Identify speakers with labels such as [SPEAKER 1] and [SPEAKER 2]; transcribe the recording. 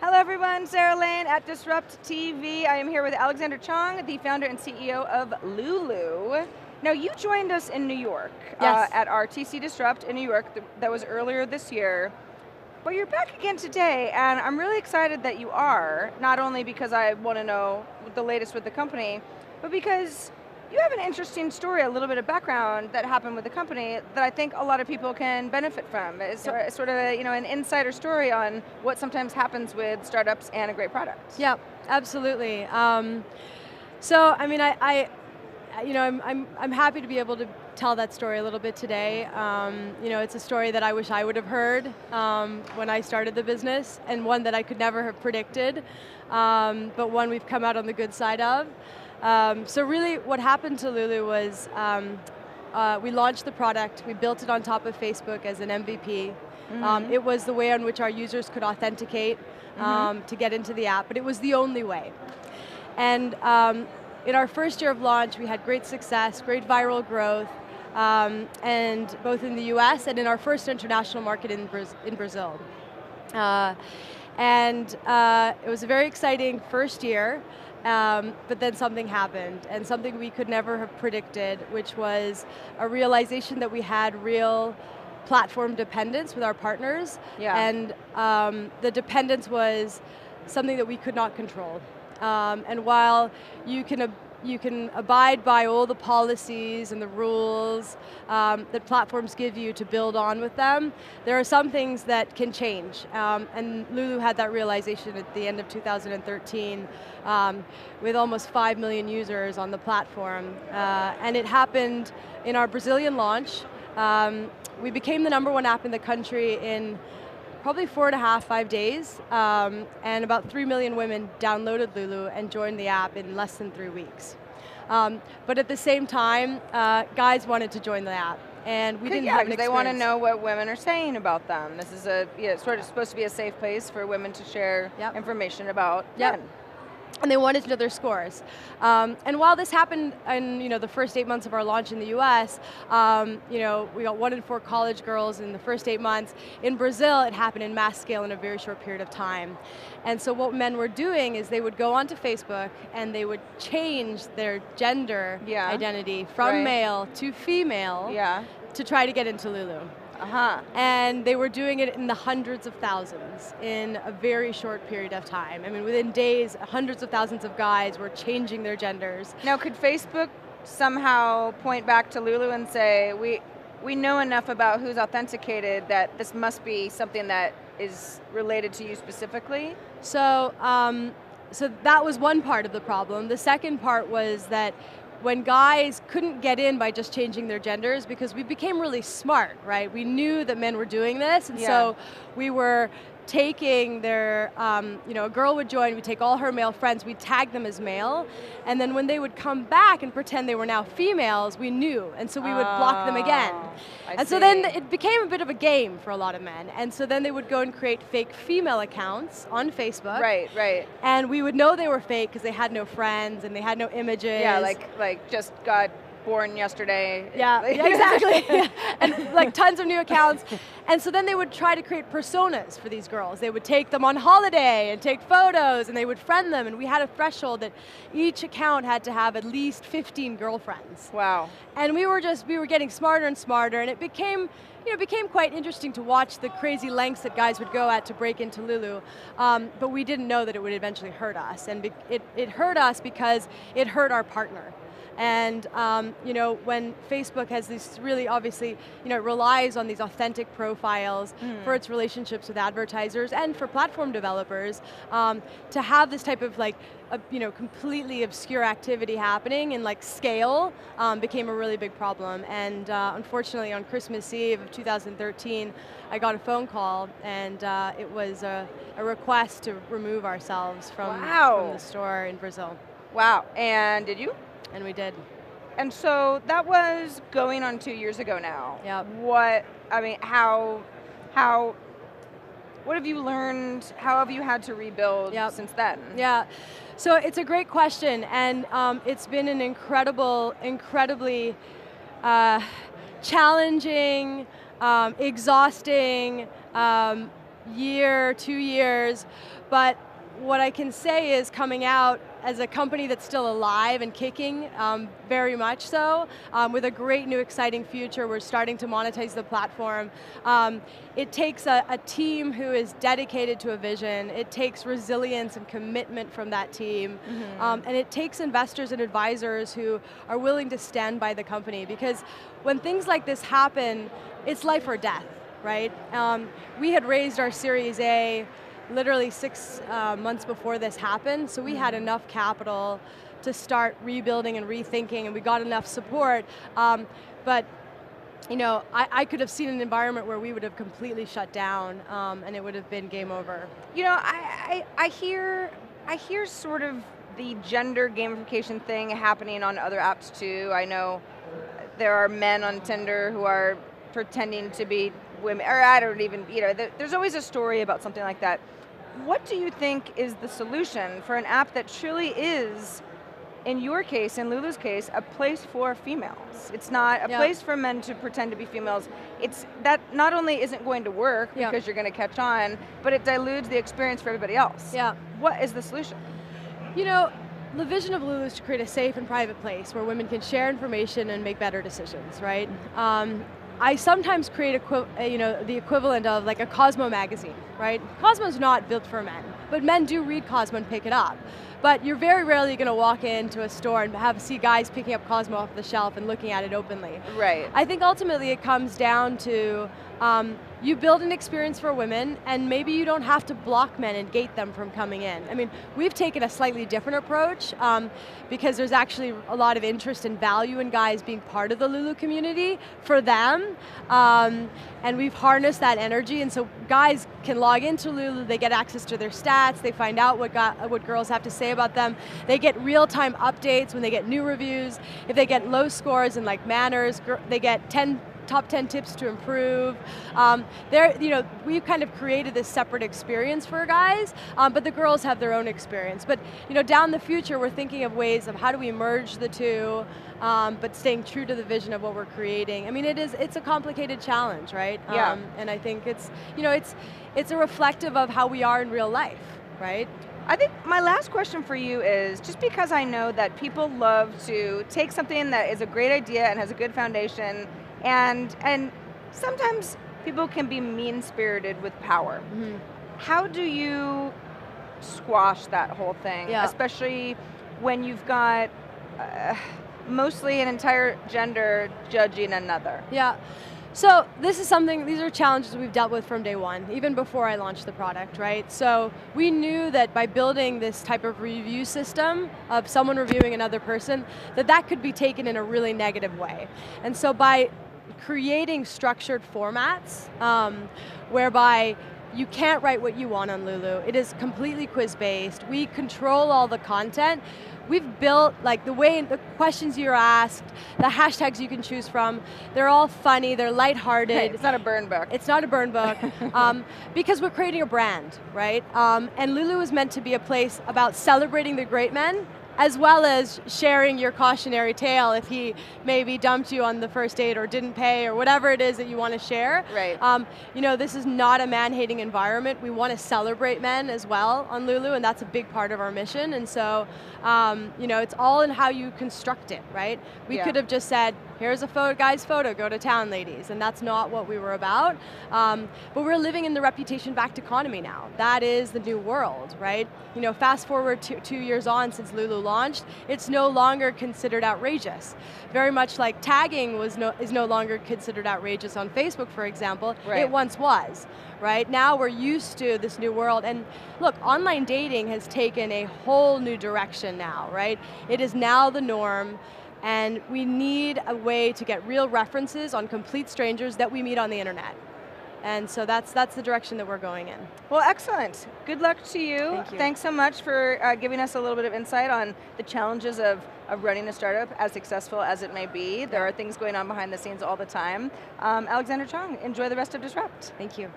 [SPEAKER 1] Hello everyone, Sarah Lane at Disrupt TV. I am here with Alexandra Chong, the founder and CEO of Lulu. Now you joined us in New York
[SPEAKER 2] Yes.
[SPEAKER 1] at our TC Disrupt in New York. That was earlier this year. But you're back again today, and I'm really excited that you are, not only because I want to know the latest with the company, but because you have an interesting story, a little bit of background that happened with the company that I think a lot of people can benefit from. It's sort of an insider story on what sometimes happens with startups and a great product.
[SPEAKER 2] Yeah, absolutely. So I mean, I'm happy to be able to tell that story a little bit today. It's a story that I wish I would have heard when I started the business, and one that I could never have predicted, but one we've come out on the good side of. So really what happened to Lulu was we launched the product, we built it on top of Facebook as an MVP. It was the way in which our users could authenticate to get into the app, but it was the only way. And in our first year of launch, we had great success, great viral growth, and both in the US and in our first international market in Brazil. It was a very exciting first year, but then something happened, and something we could never have predicted, which was a realization that we had real platform dependence with our partners, and the dependence was something that we could not control. And while you can abide by all the policies and the rules that platforms give you to build on with them, there are some things that can change. And Lulu had that realization at the end of 2013 with almost 5 million users on the platform. And it happened in our Brazilian launch. We became the #1 app in the country in probably 4.5, 5 days, and about 3 million women downloaded Lulu and joined the app in less than 3 weeks. But at the same time, guys wanted to join the app, and we didn't have an experience.
[SPEAKER 1] They want to know what women are saying about them. This is sort of supposed to be a safe place for women to share information about men.
[SPEAKER 2] And they wanted to know their scores. And while this happened in the first 8 months of our launch in the US, we got 1 in 4 college girls in the first 8 months. In Brazil, it happened in mass scale in a very short period of time. And so what men were doing is they would go onto Facebook and they would change their gender identity from male to female to try to get into Lulu. And they were doing it in the hundreds of thousands in a very short period of time. I mean, within days, hundreds of thousands of guys were changing their genders.
[SPEAKER 1] Now, could Facebook somehow point back to Lulu and say, we know enough about who's authenticated that this must be something that is related to you specifically?
[SPEAKER 2] So that was one part of the problem. The second part was that when guys couldn't get in by just changing their genders, because we became really smart, right? We knew that men were doing this, and so we were taking their, a girl would join, we'd take all her male friends, we'd tag them as male, and then when they would come back and pretend they were now females, we knew, and so we would block them again. So then it became a bit of a game for a lot of men, and so then they would go and create fake female accounts on Facebook.
[SPEAKER 1] Right.
[SPEAKER 2] And we would know they were fake because they had no friends and they had no images.
[SPEAKER 1] Yeah, like just got born yesterday.
[SPEAKER 2] Yeah, exactly. And like tons of new accounts. And so then they would try to create personas for these girls. They would take them on holiday and take photos, and they would friend them, and we had a threshold that each account had to have at least 15 girlfriends.
[SPEAKER 1] Wow.
[SPEAKER 2] And we were getting smarter and smarter, and it became quite interesting to watch the crazy lengths that guys would go at to break into Lulu, but we didn't know that it would eventually hurt us, and it hurt us because it hurt our partner. And when Facebook has this really obviously, it relies on these authentic profiles for its relationships with advertisers and for platform developers, to have this type of completely obscure activity happening in scale became a really big problem. And unfortunately on Christmas Eve of 2013, I got a phone call, and it was a request to remove ourselves from the store in Brazil.
[SPEAKER 1] Wow, and did you?
[SPEAKER 2] And we did.
[SPEAKER 1] And so that was going on 2 years ago now.
[SPEAKER 2] Yeah.
[SPEAKER 1] What have you learned? How have you had to rebuild since then?
[SPEAKER 2] Yeah, so it's a great question, and it's been an incredibly challenging, exhausting, year, 2 years, but what I can say is coming out as a company that's still alive and kicking, very much so, with a great new exciting future. We're starting to monetize the platform. It takes a team who is dedicated to a vision. It takes resilience and commitment from that team. And it takes investors and advisors who are willing to stand by the company, because when things like this happen, it's life or death, right? We had raised our Series A literally 6 months before this happened, so we had enough capital to start rebuilding and rethinking, and we got enough support. But you know, I could have seen an environment where we would have completely shut down, and it would have been game over.
[SPEAKER 1] You know, I hear sort of the gender gamification thing happening on other apps too. I know there are men on Tinder who are pretending to be women, or I don't even, you know, there's always a story about something like that. What do you think is the solution for an app that truly is, in your case, in Lulu's case, a place for females? It's not a place for men to pretend to be females. It's that not only isn't going to work because you're going to catch on, but it dilutes the experience for everybody else.
[SPEAKER 2] Yeah.
[SPEAKER 1] What is the solution?
[SPEAKER 2] You know, the vision of Lulu is to create a safe and private place where women can share information and make better decisions, right? I sometimes create the equivalent of like a Cosmo magazine, right? Cosmo's not built for men, but men do read Cosmo and pick it up. But you're very rarely going to walk into a store and see guys picking up Cosmo off the shelf and looking at it openly.
[SPEAKER 1] Right.
[SPEAKER 2] I think ultimately it comes down to you build an experience for women, and maybe you don't have to block men and gate them from coming in. I mean, we've taken a slightly different approach because there's actually a lot of interest and value in guys being part of the Lulu community for them, and we've harnessed that energy, and so guys can log into Lulu, they get access to their stats, they find out what girls have to say about them, they get real-time updates when they get new reviews, if they get low scores in like manners, they get top 10 tips to improve. We've kind of created this separate experience for guys, but the girls have their own experience. But down the future, we're thinking of ways of how do we merge the two, but staying true to the vision of what we're creating. I mean, it's a complicated challenge, right?
[SPEAKER 1] Yeah.
[SPEAKER 2] And I think it's a reflective of how we are in real life, right?
[SPEAKER 1] I think my last question for you is, just because I know that people love to take something that is a great idea and has a good foundation, and sometimes people can be mean-spirited with power. How do you squash that whole thing, especially when you've got mostly an entire gender judging another?
[SPEAKER 2] Yeah. So these are challenges we've dealt with from day one, even before I launched the product, right? So we knew that by building this type of review system of someone reviewing another person, that could be taken in a really negative way. And so by creating structured formats, whereby you can't write what you want on Lulu, it is completely quiz-based, we control all the content, we've built like the questions you're asked, the hashtags you can choose from, they're all funny, they're lighthearted.
[SPEAKER 1] Right, it's not a burn book.
[SPEAKER 2] It's not a burn book, because we're creating a brand, right? And Lulu is meant to be a place about celebrating the great men, as well as sharing your cautionary tale if he maybe dumped you on the first date or didn't pay or whatever it is that you want to share.
[SPEAKER 1] Right.
[SPEAKER 2] This is not a man-hating environment. We want to celebrate men as well on Lulu, and that's a big part of our mission. And so, it's all in how you construct it, right? We could have just said, here's a guy's photo, go to town, ladies, and that's not what we were about. But we're living in the reputation-backed economy now. That is the new world, right? Fast forward 2 years on since Lulu launched, it's no longer considered outrageous. Very much like tagging is no longer considered outrageous on Facebook, for example.
[SPEAKER 1] Right.
[SPEAKER 2] It once was, right? Now we're used to this new world, and look, online dating has taken a whole new direction now, right? It is now the norm, and we need a way to get real references on complete strangers that we meet on the internet. And so that's the direction that we're going in.
[SPEAKER 1] Well, excellent. Good luck to you.
[SPEAKER 2] Thank you.
[SPEAKER 1] Thanks so much for giving us a little bit of insight on the challenges of running a startup, as successful as it may be. There are things going on behind the scenes all the time. Alexandra Chong, enjoy the rest of Disrupt.
[SPEAKER 2] Thank you.